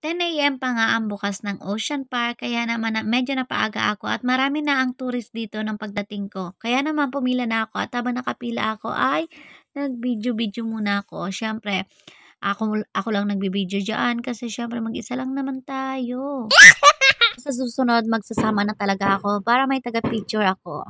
10 AM pa nga ang bukas ng Ocean Park kaya naman medyo napaaga ako at marami na ang tourist dito ng pagdating ko. Kaya naman pumila na ako at habang nakapila ako ay nag-video-video muna ako. Siyempre, ako lang nagbibideo dyan kasi siyempre mag-isa lang naman tayo. Sa susunod, magsasama na talaga ako para may taga-picture ako.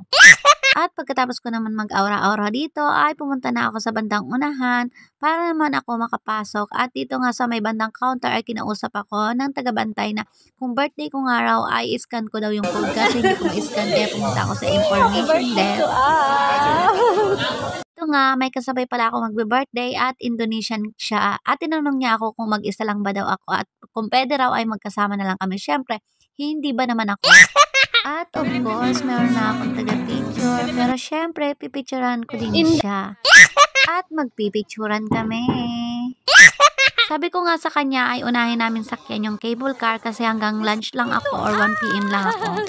At pagkatapos ko naman mag-aura-aura dito ay pumunta na ako sa bandang unahan para naman ako makapasok. At dito nga sa may bandang counter ay kinausap ako ng taga-bantay na kung birthday ko nga raw ay iscan ko daw yung code kasi hindi ko ma-scan kaya pumunta ako sa information desk. Ito nga, may kasabay pala ako magbe-birthday at Indonesian siya. At tinanong niya ako kung mag-isa lang ba daw ako at kung pwede raw ay magkasama na lang kami. Siyempre, hindi ba naman ako? At of course, meron na akong taga-picture. Pero syempre, pipicturan ko din siya. At magpipicturan kami. Sabi ko nga sa kanya ay unahin namin sakyan yung cable car kasi hanggang lunch lang ako or 1 PM lang ako.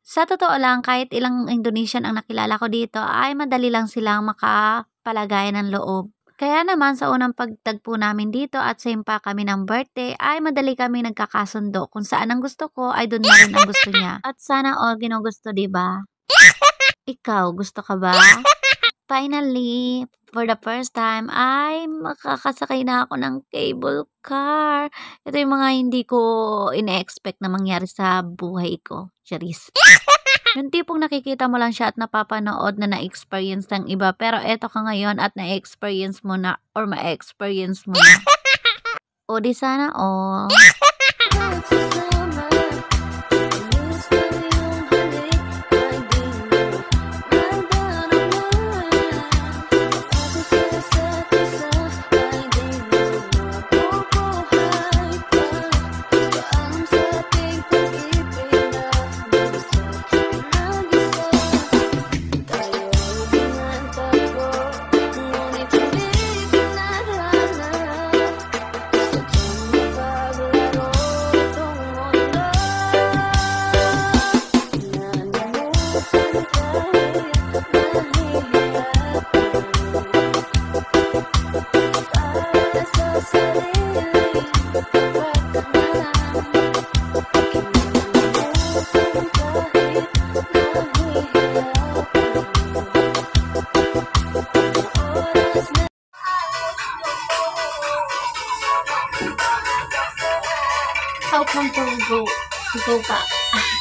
Sa totoo lang, kahit ilang Indonesian ang nakilala ko dito, ay madali lang silang makapalagay ng loob. Kaya naman sa unang pagtagpo namin dito at same pa kami ng birthday ay madali kami nagkakasundo. Kung saan ang gusto ko ay doon na rin ang gusto niya. At sana all ginugusto, diba? Ikaw, gusto ka ba? Finally, for the first time ay makakasakay na ako ng cable car. Ito yung mga hindi ko ina-expect na mangyari sa buhay ko. Charis. Yung tipong nakikita mo lang siya at napapanood na na-experience ng iba. Pero eto ka ngayon at na-experience mo na or ma-experience mo na. O di sana all. How come to go back?